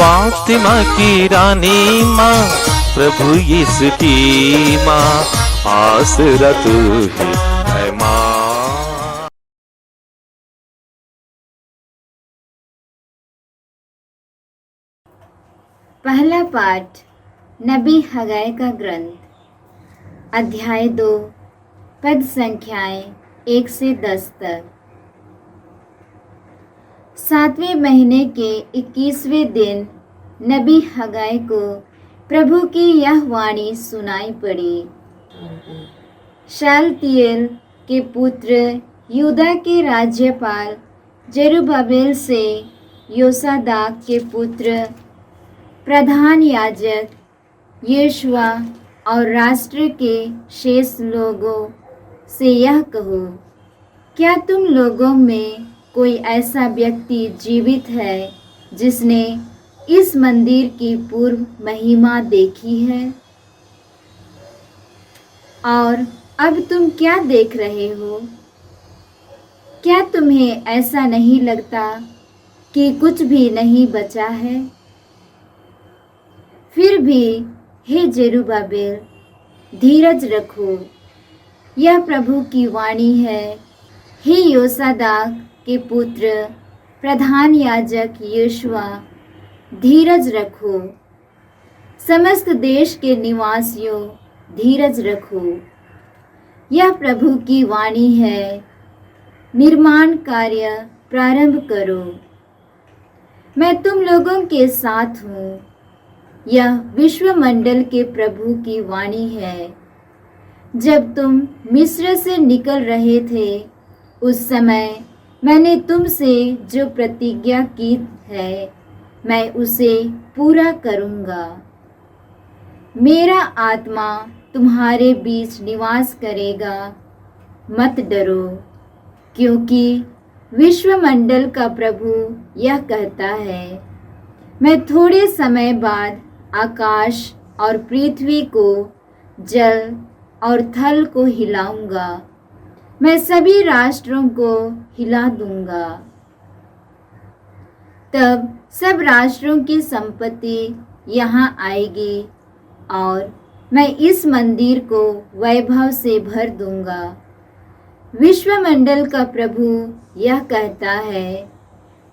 फातिमा की रानी माँ, प्रभु यीशु की माँ, आसरा तू ही है माँ। पहला पाठ नबी हगाय का ग्रंथ, अध्याय 2, पद संख्याएं 1 से 10 तक। 7वें महीने के 21वें दिन नबी हगाय को प्रभु की यह वाणी सुनाई पड़ी। शालतिएल के पुत्र यूदा के राज्यपाल जेरुब्बाबेल से योसादाक के पुत्र प्रधान याजक यहोशुआ और राष्ट्र के शेष लोगों से यह कहो, क्या तुम लोगों में कोई ऐसा व्यक्ति जीवित है जिसने इस मंदिर की पूर्व महिमा देखी है? और अब तुम क्या देख रहे हो? क्या तुम्हें ऐसा नहीं लगता कि कुछ भी नहीं बचा है? फिर भी हे जेरुब्बाबेल, धीरज रखो, यह प्रभु की वाणी है। हे योसादाक के पुत्र प्रधान याजक यहोशुआ, धीरज रखो। समस्त देश के निवासियों, धीरज रखो, यह प्रभु की वाणी है। निर्माण कार्य प्रारंभ करो, मैं तुम लोगों के साथ हूँ। यह विश्वमंडल के प्रभु की वाणी है। जब तुम मिस्र से निकल रहे थे, उस समय मैंने तुमसे जो प्रतिज्ञा की है, मैं उसे पूरा करूँगा। मेरा आत्मा तुम्हारे बीच निवास करेगा। मत डरो, क्योंकि विश्वमंडल का प्रभु यह कहता है, मैं थोड़े समय बाद आकाश और पृथ्वी को, जल और थल को हिलाऊंगा। मैं सभी राष्ट्रों को हिला दूंगा। तब सब राष्ट्रों की संपत्ति यहाँ आएगी और मैं इस मंदिर को वैभव से भर दूंगा। विश्वमंडल का प्रभु यह कहता है,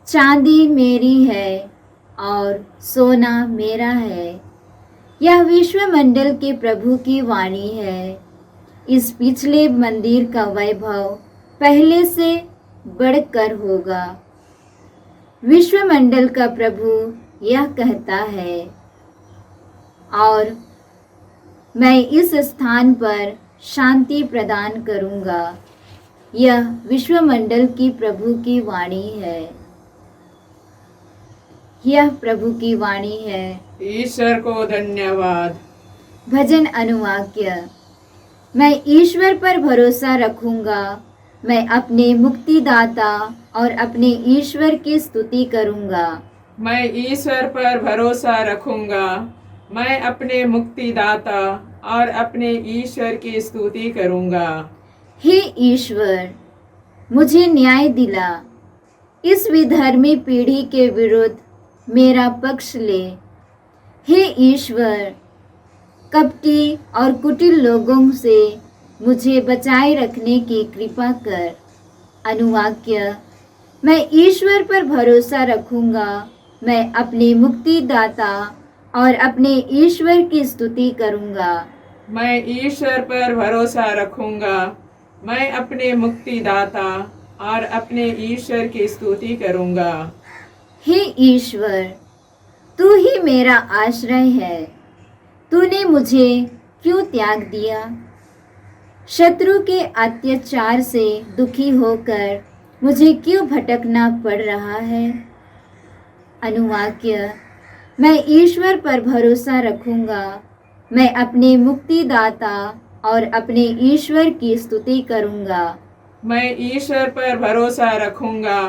चांदी मेरी है और सोना मेरा है। यह विश्वमंडल के प्रभु की वाणी है। इस पिछले मंदिर का वैभव पहले से बढ़कर होगा। विश्वमंडल का प्रभु यह कहता है, और मैं इस स्थान पर शांति प्रदान करूंगा। यह विश्वमंडल की प्रभु की वाणी है। यह प्रभु की वाणी है। ईश्वर को धन्यवाद। भजन अनुवाक्य। मैं ईश्वर पर भरोसा रखूंगा। मैं अपने मुक्तिदाता और अपने ईश्वर की स्तुति करूंगा। मैं ईश्वर पर भरोसा रखूंगा। मैं अपने मुक्तिदाता और अपने ईश्वर की स्तुति करूंगा। हे ईश्वर, मुझे न्याय दिला। इस विधर्मी पीढ़ी के विरुद्ध मेरा पक्ष ले। हे ईश्वर, कपटी और कुटिल लोगों से मुझे बचाए रखने की कृपा कर। अनुवाक्य। मैं ईश्वर पर भरोसा रखूंगा। मैं अपने मुक्तिदाता और अपने ईश्वर की स्तुति करूंगा। मैं ईश्वर पर भरोसा रखूंगा। मैं अपने मुक्तिदाता और अपने ईश्वर की स्तुति करूंगा। हे ईश्वर, तू ही मेरा आश्रय है। तूने मुझे क्यों त्याग दिया? शत्रु के अत्याचार से दुखी होकर मुझे क्यों भटकना पड़ रहा है? अनुवाक्य। मैं ईश्वर पर भरोसा रखूंगा। मैं अपने मुक्तिदाता और अपने ईश्वर की स्तुति करूंगा। मैं ईश्वर पर भरोसा रखूंगा।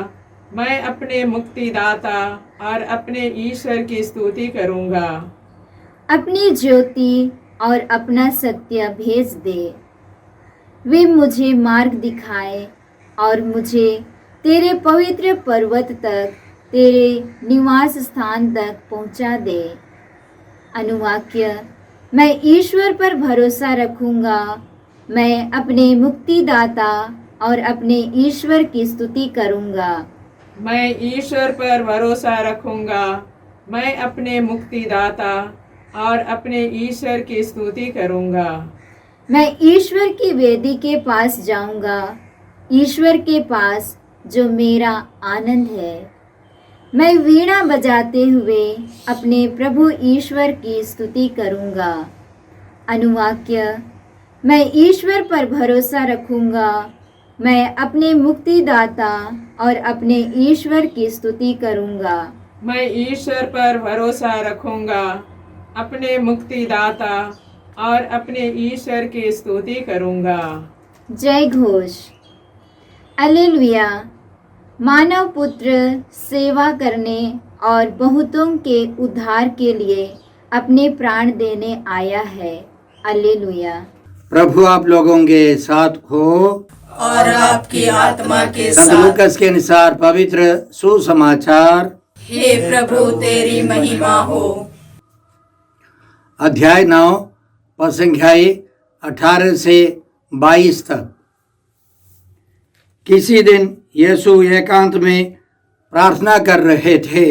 मैं अपने मुक्तिदाता और अपने ईश्वर की स्तुति करूंगा। अपनी ज्योति और अपना सत्य भेज दे। वे मुझे मार्ग दिखाए और मुझे तेरे पवित्र पर्वत तक तेरे निवास स्थान तक पहुंचा दे। अनुवाक्य, मैं ईश्वर पर भरोसा रखूंगा। मैं अपने मुक्तिदाता और अपने ईश्वर की स्तुति करूंगा। मैं ईश्वर पर भरोसा रखूंगा। मैं अपने मुक्तिदाता और अपने ईश्वर की स्तुति करूंगा। मैं ईश्वर की वेदी के पास जाऊंगा, ईश्वर के पास जो मेरा आनंद है। मैं वीणा बजाते हुए अपने प्रभु ईश्वर की स्तुति करूंगा। अनुवाक्य, मैं ईश्वर पर भरोसा रखूंगा। मैं अपने मुक्तिदाता और अपने ईश्वर की स्तुति करूंगा। मैं ईश्वर पर भरोसा रखूंगा, अपने मुक्तिदाता और अपने ईश्वर की स्तुति करूंगा। जय घोष। हालेलुया। मानव पुत्र सेवा करने और बहुतों के उद्धार के लिए अपने प्राण देने आया है। हालेलुया। प्रभु आप लोगों के साथ हो और आपकी आत्मा के संत साथ। लूकास के अनुसार पवित्र सुसमाचार हे प्रभु तेरी महिमा हो। अध्याय 9 पद संख्याएं 18 से 22 तक। किसी दिन यीशु एकांत में प्रार्थना कर रहे थे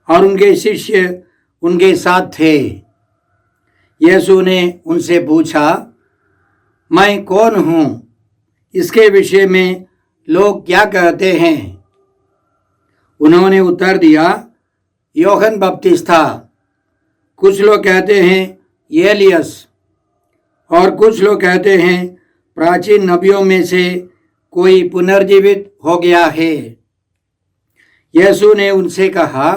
और उनके शिष्य उनके साथ थे। यीशु ने उनसे पूछा, मैं कौन हूँ? इसके विषय में लोग क्या कहते हैं? उन्होंने उत्तर दिया, यूहन्ना बपतिस्ता। कुछ लोग कहते हैं एलियस और कुछ लोग कहते हैं प्राचीन नबियों में से कोई पुनर्जीवित हो गया है। यीशु ने उनसे कहा,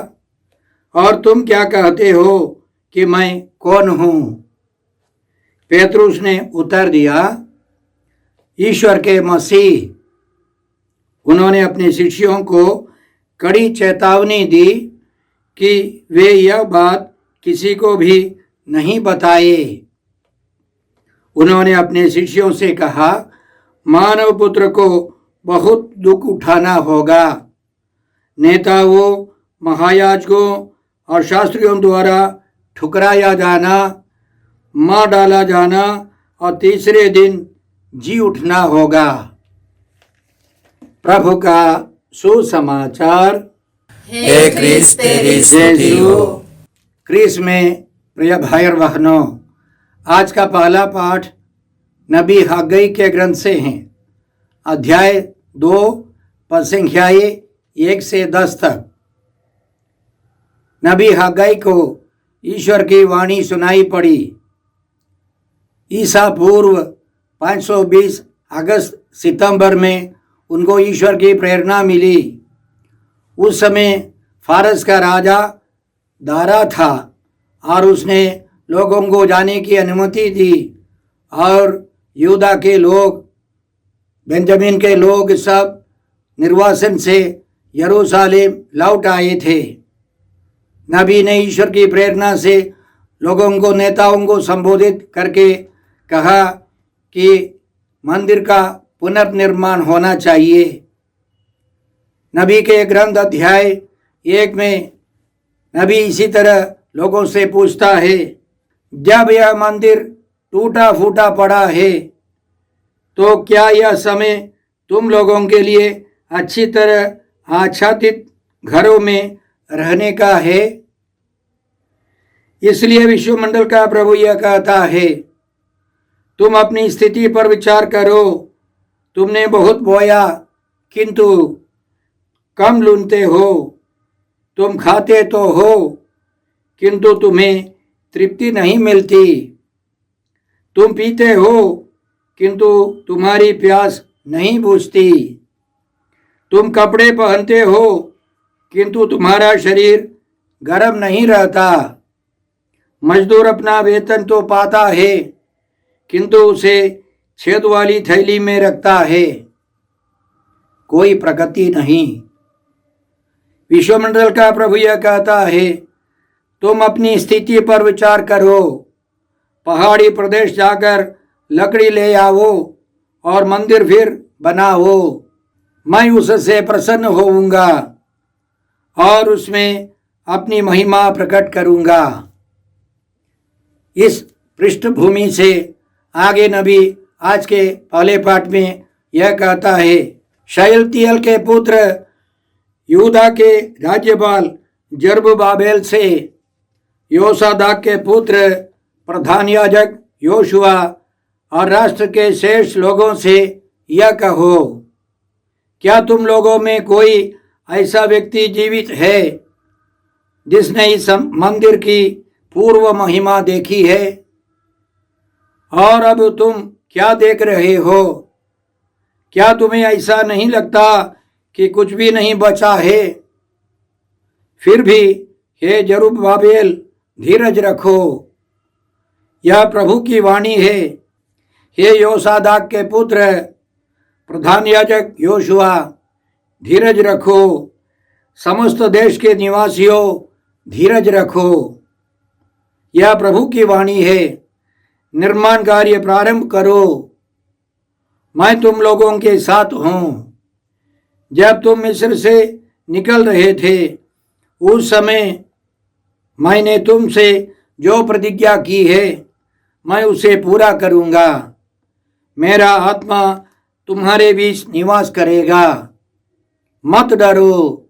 और तुम क्या कहते हो कि मैं कौन हूँ? पेतरुस ने उत्तर दिया, ईश्वर के मसीह। उन्होंने अपने शिष्यों को कड़ी चेतावनी दी कि वे यह बात किसी को भी नहीं बताए। उन्होंने अपने शिष्यों से कहा, मानव पुत्र को बहुत दुख उठाना होगा। नेताओं, महायाजकों और शास्त्रियों द्वारा ठुकराया जाना, मार डाला जाना और तीसरे दिन जी उठना होगा। प्रभु का सुसमाचार। हे क्रिस्त तेरी स्तुति हो। क्रिस्त में प्रिय भाई और बहनों, आज का पहला पाठ नबी हग्गई के ग्रंथ से हैं। अध्याय 2 पद संख्याएं 1 से 10 तक। नबी हग्गई को ईश्वर की वाणी सुनाई पड़ी। ईसा पूर्व 520 अगस्त सितंबर में उनको ईश्वर की प्रेरणा मिली। उस समय फारस का राजा दारा था और उसने लोगों को जाने की अनुमति दी और यूदा के लोग, बेंजामिन के लोग सब निर्वासन से यरूशलेम लौट आए थे। नबी ने ईश्वर की प्रेरणा से लोगों को, नेताओं को संबोधित करके कहा कि मंदिर का पुनर्निर्माण होना चाहिए। नबी के ग्रंथ अध्याय 1 में नबी इसी तरह लोगों से पूछता है, जब यह मंदिर टूटा फूटा पड़ा है तो क्या यह समय तुम लोगों के लिए अच्छी तरह आच्छादित घरों में रहने का है? इसलिए विश्वमंडल का प्रभु यह कहता है, तुम अपनी स्थिति पर विचार करो। तुमने बहुत बोया किंतु कम लूनते हो। तुम खाते तो हो किंतु तुम्हें तृप्ति नहीं मिलती। तुम पीते हो किंतु तुम्हारी प्यास नहीं बुझती। तुम कपड़े पहनते हो किंतु तुम्हारा शरीर गर्म नहीं रहता। मजदूर अपना वेतन तो पाता है किंतु उसे छेद वाली थैली में रखता है। कोई प्रगति नहीं। विश्वमंडल का प्रभु यह कहता है, तुम अपनी स्थिति पर विचार करो। पहाड़ी प्रदेश जाकर लकड़ी ले आओ और मंदिर फिर बनाओ। मैं उससे प्रसन्न होऊंगा और उसमें अपनी महिमा प्रकट करूँगा। इस पृष्ठभूमि से आगे नबी आज के पहले पाठ में यह कहता है, शयल्तियल के पुत्र यूदा के राज्यपाल जरुब्बाबेल से, योसादाक के पुत्र प्रधान याजक योशुआ और राष्ट्र के शेष लोगों से यह कहो, क्या तुम लोगों में कोई ऐसा व्यक्ति जीवित है जिसने इस मंदिर की पूर्व महिमा देखी है? और अब तुम क्या देख रहे हो? क्या तुम्हें ऐसा नहीं लगता कि कुछ भी नहीं बचा है? फिर भी हे जरुब्बाबेल, धीरज रखो, यह प्रभु की वाणी है। हे योसादाक के पुत्र प्रधान याजक योशुआ, धीरज रखो। समस्त देश के निवासियों, धीरज रखो, यह प्रभु की वाणी है। निर्माण कार्य प्रारंभ करो, मैं तुम लोगों के साथ हूँ। जब तुम मिस्र से निकल रहे थे उस समय मैंने तुमसे जो प्रतिज्ञा की है मैं उसे पूरा करूँगा। मेरा आत्मा तुम्हारे बीच निवास करेगा। मत डरो,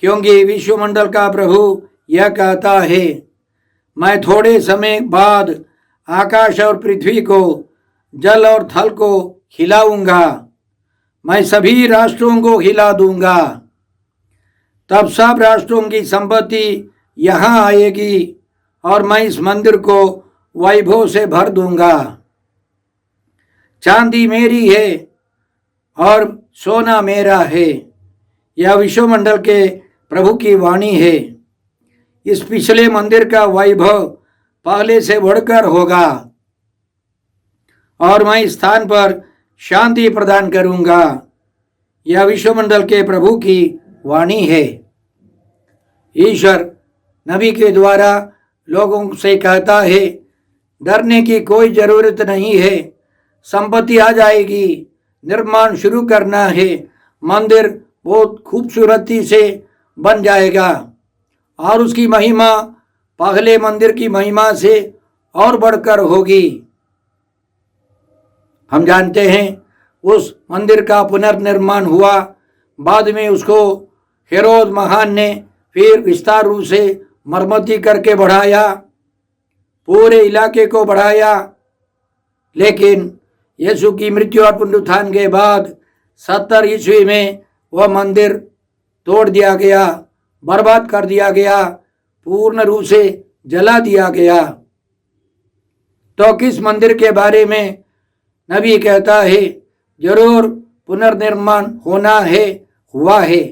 क्योंकि विश्वमंडल का प्रभु यह कहता है, मैं थोड़े समय बाद आकाश और पृथ्वी को, जल और थल को हिलाऊंगा। मैं सभी राष्ट्रों को हिला दूंगा। तब सब राष्ट्रों की संपत्ति यहाँ आएगी और मैं इस मंदिर को वैभव से भर दूंगा। चांदी मेरी है और सोना मेरा है, यह विश्वमंडल के प्रभु की वाणी है। इस पिछले मंदिर का वैभव पहले से बढ़कर होगा और मैं इस स्थान पर शांति प्रदान करूंगा। यह विश्वमंडल के प्रभु की वाणी है। ईश्वर नबी के द्वारा लोगों से कहता है, डरने की कोई जरूरत नहीं है। संपत्ति आ जाएगी, निर्माण शुरू करना है, मंदिर बहुत खूबसूरती से बन जाएगा और उसकी महिमा पहले मंदिर की महिमा से और बढ़कर होगी। हम जानते हैं उस मंदिर का पुनर्निर्माण हुआ, बाद में उसको हेरोद महान ने फिर विस्तार रूप से मरम्मती करके बढ़ाया, पूरे इलाके को बढ़ाया। लेकिन यीशु की मृत्यु और पुनरुत्थान के बाद 70 ईस्वी में वह मंदिर तोड़ दिया गया, बर्बाद कर दिया गया, पूर्ण रूप से जला दिया गया। तो किस मंदिर के बारे में नबी कहता है, जरूर पुनर्निर्माण होना है, हुआ है।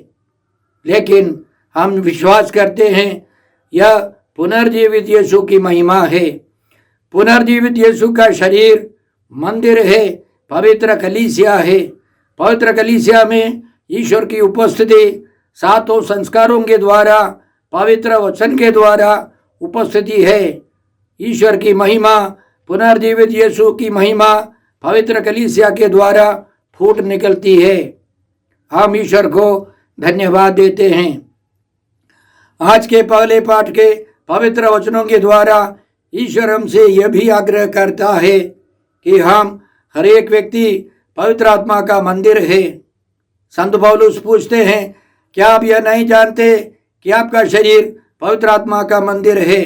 लेकिन हम विश्वास करते हैं यह पुनर्जीवित यीशु की महिमा है। पुनर्जीवित यीशु का शरीर मंदिर है, पवित्र कलीसिया है। पवित्र कलीसिया में ईश्वर की उपस्थिति सातों संस्कारों के द्वारा, पवित्र वचन के द्वारा उपस्थिति है। ईश्वर की महिमा, पुनर्जीवित यीशु की महिमा पवित्र कलीसिया के द्वारा फूट निकलती है। हम ईश्वर को धन्यवाद देते हैं। आज के पहले पाठ के पवित्र वचनों के द्वारा ईश्वर हमसे यह भी आग्रह करता है कि हम हर एक व्यक्ति पवित्र आत्मा का मंदिर है। संत पौलुस पूछते हैं, क्या आप यह नहीं जानते कि आपका शरीर पवित्र आत्मा का मंदिर है?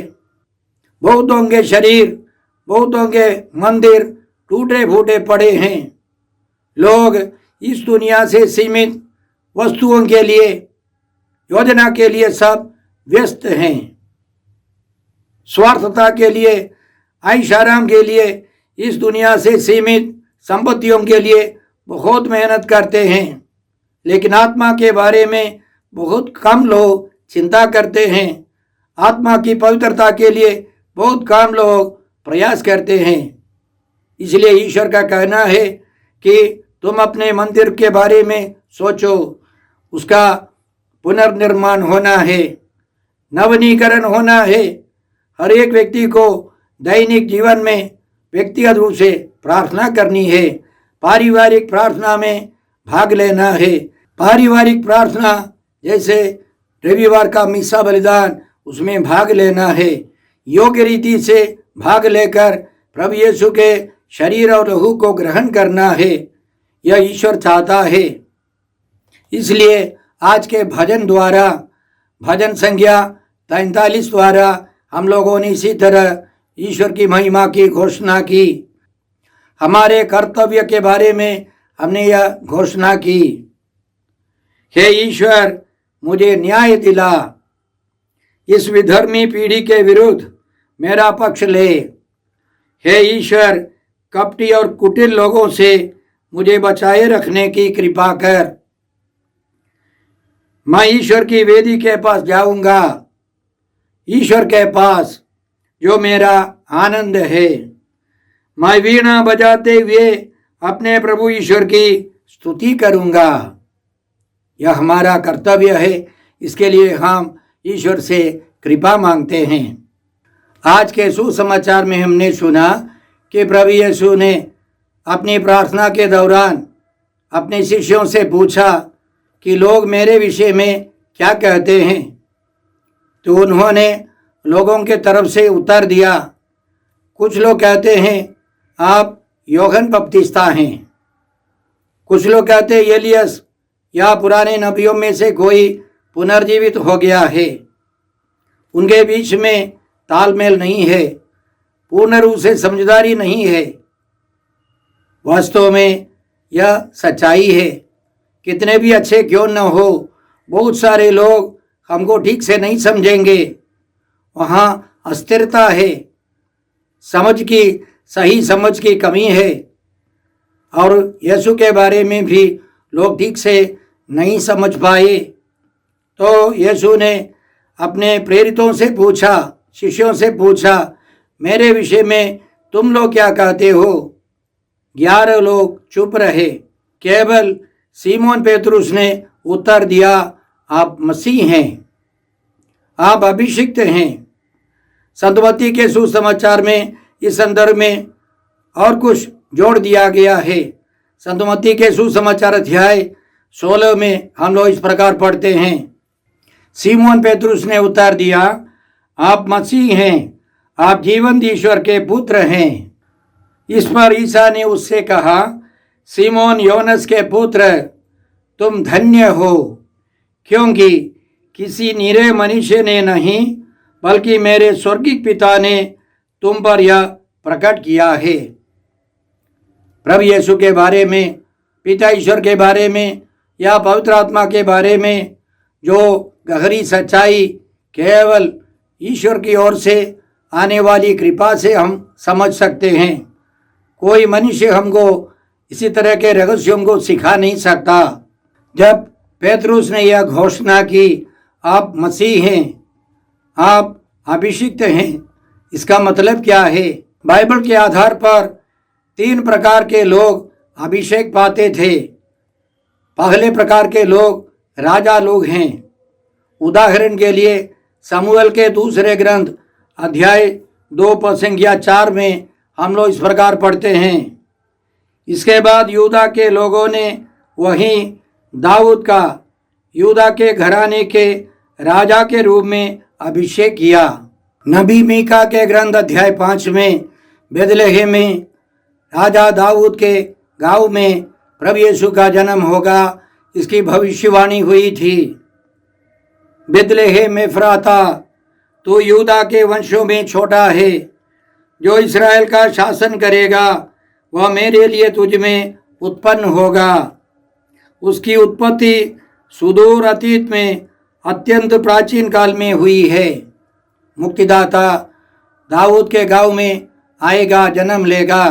बहुतों के शरीर, बहुतों के मंदिर टूटे फूटे पड़े हैं। लोग इस दुनिया से सीमित वस्तुओं के लिए, योजना के लिए सब व्यस्त हैं। स्वार्थता के लिए, ऐश आराम के लिए, इस दुनिया से सीमित संपत्तियों के लिए बहुत मेहनत करते हैं। लेकिन आत्मा के बारे में बहुत कम लोग चिंता करते हैं। आत्मा की पवित्रता के लिए बहुत कम लोग प्रयास करते हैं। इसलिए ईश्वर का कहना है कि तुम अपने मंदिर के बारे में सोचो, उसका पुनर्निर्माण होना है, नवनीकरण होना है। हर एक व्यक्ति को दैनिक जीवन में व्यक्तिगत रूप से प्रार्थना करनी है, पारिवारिक प्रार्थना में भाग लेना है। पारिवारिक प्रार्थना जैसे रविवार का मिसा बलिदान उसमें भाग लेना है, योग्य रीति से भाग लेकर प्रभु यीशु के शरीर और लहू को ग्रहण करना है, यह ईश्वर चाहता है। इसलिए आज के भजन द्वारा, भजन संख्या 43 द्वारा हम लोगों ने इसी तरह ईश्वर की महिमा की घोषणा की। हमारे कर्तव्य के बारे में हमने यह घोषणा की, हे ईश्वर मुझे न्याय दिला, इस विधर्मी पीढ़ी के विरुद्ध मेरा पक्ष ले। हे ईश्वर कपटी और कुटिल लोगों से मुझे बचाए रखने की कृपा कर। मैं ईश्वर की वेदी के पास जाऊंगा, ईश्वर के पास जो मेरा आनंद है। मैं वीणा बजाते हुए अपने प्रभु ईश्वर की स्तुति करूंगा। यह हमारा कर्तव्य है, इसके लिए हम ईश्वर से कृपा मांगते हैं। आज के सुसमाचार में हमने सुना कि प्रभु यीशु ने अपनी प्रार्थना के दौरान अपने शिष्यों से पूछा कि लोग मेरे विषय में क्या कहते हैं, तो उन्होंने लोगों के तरफ से उत्तर दिया, कुछ लोग कहते हैं आप यूहन्ना बपतिस्ता हैं, कुछ लोग कहते हैं एलियस या पुराने नबियों में से कोई पुनर्जीवित हो गया है। उनके बीच में तालमेल नहीं है, पूर्ण रूप से समझदारी नहीं है। वास्तव में यह सच्चाई है, कितने भी अच्छे क्यों न हो, बहुत सारे लोग हमको ठीक से नहीं समझेंगे। वहाँ अस्थिरता है, सही समझ की कमी है, और यीशु के बारे में भी लोग ठीक से नहीं समझ पाए। तो यीशु ने अपने प्रेरितों से पूछा, शिष्यों से पूछा, मेरे विषय में तुम लोग क्या कहते हो? 11 लोग चुप रहे, केवल सीमोन पेतरुस ने उत्तर दिया, आप मसीह हैं, आप अभिषिक्त हैं। संत मत्ती के सुसमाचार में इस संदर्भ में और कुछ जोड़ दिया गया है। संत मत्ती के सुसमाचार अध्याय 16 में हम लोग इस प्रकार पढ़ते हैं, सीमोन पेतरुस ने उत्तर दिया, आप मसीह हैं, आप जीवंत ईश्वर के पुत्र हैं। इस पर ईसा ने उससे कहा, सीमोन योनस के पुत्र, तुम धन्य हो, क्योंकि किसी निरे मनुष्य ने नहीं बल्कि मेरे स्वर्गीय पिता ने तुम पर यह प्रकट किया है। प्रभु यीशु के बारे में, पिता ईश्वर के बारे में या पवित्र आत्मा के बारे में जो गहरी सच्चाई केवल ईश्वर की ओर से आने वाली कृपा से हम समझ सकते हैं। कोई मनुष्य हमको इसी तरह के रहस्यों को सिखा नहीं सकता। जब पेतरुस ने यह घोषणा की, आप मसीह हैं, आप अभिषिक्त हैं, इसका मतलब क्या है? बाइबल के आधार पर 3 प्रकार के लोग अभिषेक पाते थे। पहले प्रकार के लोग राजा लोग हैं। उदाहरण के लिए शमूएल के दूसरे ग्रंथ अध्याय 2 पद संख्या 4 में हम लोग इस प्रकार पढ़ते हैं, इसके बाद यूदा के लोगों ने वहीं दाऊद का यूदा के घराने के राजा के रूप में अभिषेक किया। नबी मीका के ग्रंथ अध्याय 5 में बेथलेहम में राजा दाऊद के गांव में प्रभु यीशु का जन्म होगा, इसकी भविष्यवाणी हुई थी। बेथलेहम एफ्राता, तो यूदा के वंशों में छोटा है, जो इस्राएल का शासन करेगा वह मेरे लिए तुझ में उत्पन्न होगा। उसकी उत्पत्ति सुदूर अतीत में अत्यंत प्राचीन काल में हुई है। मुक्तिदाता दाऊद के गांव में आएगा, जन्म लेगा।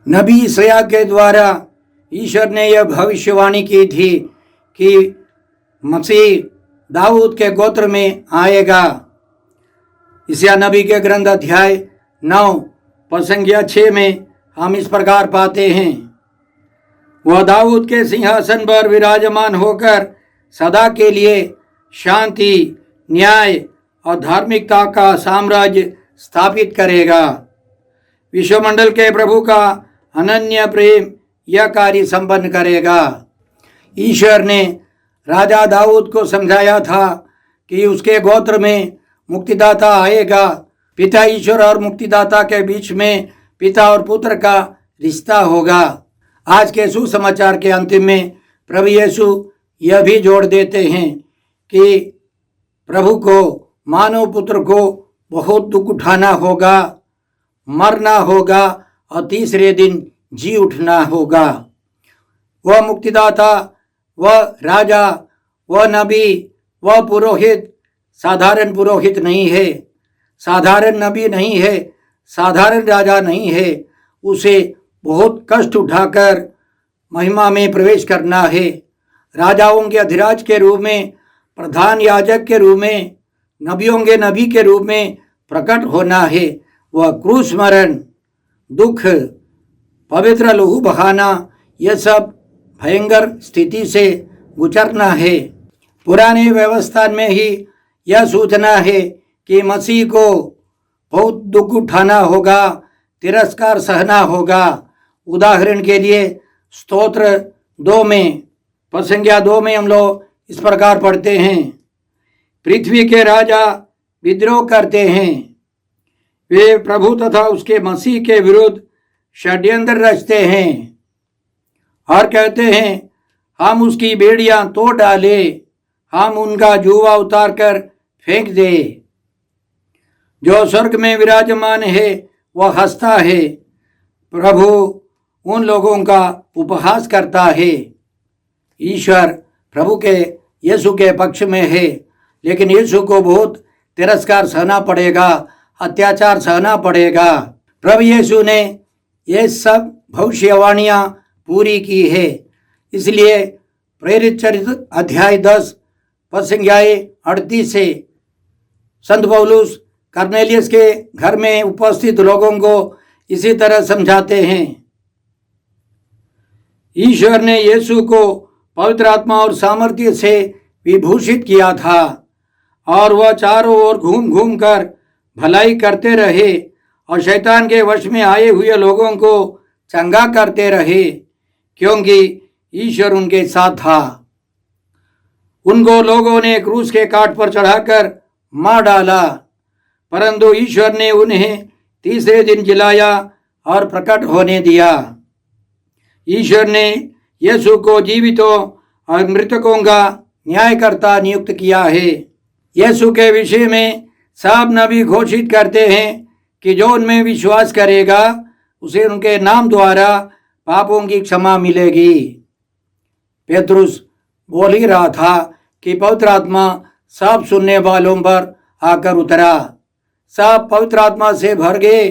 नबी यशायाह के द्वारा ईश्वर ने यह भविष्यवाणी की थी कि मसीह दाऊद के गोत्र में आएगा। यशायाह नबी के ग्रंथ अध्याय 9 पद संख्या 6 में हम इस प्रकार पाते हैं, वह दाऊद के सिंहासन पर विराजमान होकर सदा के लिए शांति, न्याय और धार्मिकता का साम्राज्य स्थापित करेगा। विश्वमंडल के प्रभु का अनन्य प्रेम यह कार्य संपन्न करेगा। ईश्वर ने राजा दाऊद को समझाया था कि उसके गोत्र में मुक्तिदाता आएगा। पिता ईश्वर और मुक्तिदाता के बीच में पिता और पुत्र का रिश्ता होगा। आज के सुसमाचार के अंतिम में प्रभु यीशु यह भी जोड़ देते हैं कि प्रभु को, मानव पुत्र को बहुत दुख उठाना होगा, मरना होगा और तीसरे दिन जी उठना होगा। वह मुक्तिदाता, वह राजा, वह नबी, वह पुरोहित साधारण पुरोहित नहीं है, साधारण नबी नहीं है, साधारण राजा नहीं है। उसे बहुत कष्ट उठाकर महिमा में प्रवेश करना है। राजाओं के अधिराज के रूप में, प्रधान याजक के रूप में, नबियों के नबी के रूप में प्रकट होना है। वह क्रूस मरण, दुख, पवित्र लहू बहाना, यह सब भयंकर स्थिति से गुजरना है। पुराने व्यवस्था में ही यह सूचना है कि मसीह को बहुत दुख उठाना होगा, तिरस्कार सहना होगा। उदाहरण के लिए स्तोत्र 2 में, प्रसंज्ञा 2 में हम लोग इस प्रकार पढ़ते हैं, पृथ्वी के राजा विद्रोह करते हैं, वे प्रभु तथा उसके मसीह के विरुद्ध षड्यंत्र रचते हैं और कहते हैं, हम उसकी बेड़ियां तोड़ डाले, हम उनका जुआ उतार कर फेंक दे। जो स्वर्ग में विराजमान है वह हंसता है, प्रभु उन लोगों का उपहास करता है। ईश्वर प्रभु के यीशु के पक्ष में है, लेकिन यीशु को बहुत तिरस्कार सहना पड़ेगा, अत्याचार सहना पड़ेगा। प्रभु यीशु ने ये सब भविष्यवाणियां पूरी की है। इसलिए प्रेरित चरित्र अध्याय 10 प्रसंज्ञाएं 38 से संत पौलुस कर्नेलियस के घर में उपस्थित लोगों को इसी तरह समझाते हैं। ईश्वर ने यीशु को पवित्र आत्मा और सामर्थ्य से विभूषित किया था और वह चारों ओर घूम घूम कर भलाई करते रहे और शैतान के वश में आए हुए लोगों को चंगा करते रहे, क्योंकि ईश्वर उनके साथ था। उनको लोगों ने क्रूस के काट पर चढ़ाकर मार डाला, परंतु ईश्वर ने उन्हें तीसरे दिन जिलाया और प्रकट होने दिया। ईश्वर ने यीशु को जीवितों और मृतकों का न्यायकर्ता नियुक्त किया है। यीशु के विषय में सब नबी घोषित करते हैं कि जो उनमें विश्वास करेगा उसे उनके नाम द्वारा पापों की क्षमा मिलेगी। पेतरुस बोल ही रहा था कि पवित्र आत्मा सब सुनने वालों पर आकर उतरा। सब पवित्र आत्मा से भर गए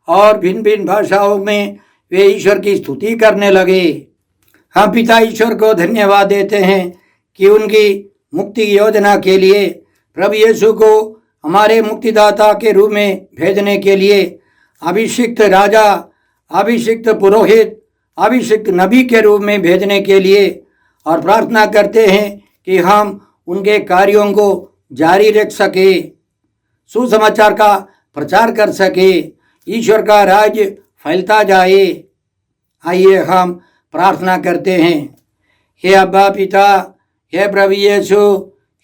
और भिन्न भिन्न भाषाओं में वे ईश्वर की स्तुति करने लगे। हम पिता ईश्वर को धन्यवाद देते हैं कि उनकी मुक्ति योजना के लिए प्रभु यीशु को हमारे मुक्तिदाता के रूप में भेजने के लिए अभिषिक्त राजा, अभिषिक्त पुरोहित, अभिषिक्त नबी के रूप में भेजने के लिए, और प्रार्थना करते हैं कि हम उनके कार्यों को जारी रख सके, सुसमाचार का प्रचार कर सके, ईश्वर का राज्य फैलता जाए। आइए हम प्रार्थना करते हैं। हे अब्बा पिता, हे प्रभु यीशु,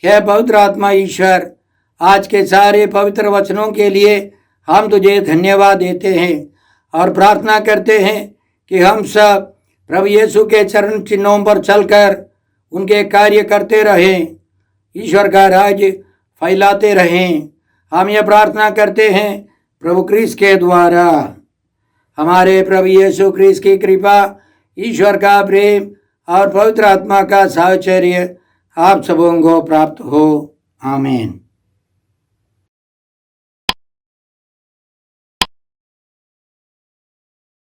हे पवित्र आत्मा ईश्वर, आज के सारे पवित्र वचनों के लिए हम तुझे धन्यवाद देते हैं और प्रार्थना करते हैं कि हम सब प्रभु यीशु के चरण चिन्हों पर चलकर उनके कार्य करते रहें, ईश्वर का राज्य फैलाते रहें। हम यह प्रार्थना करते हैं प्रभु क्रिस्त के द्वारा। हमारे प्रभु यीशु क्रिस्त की कृपा, ईश्वर का प्रेम और पवित्र आत्मा का साहचर्य आप सबों को प्राप्त हो। आमीन।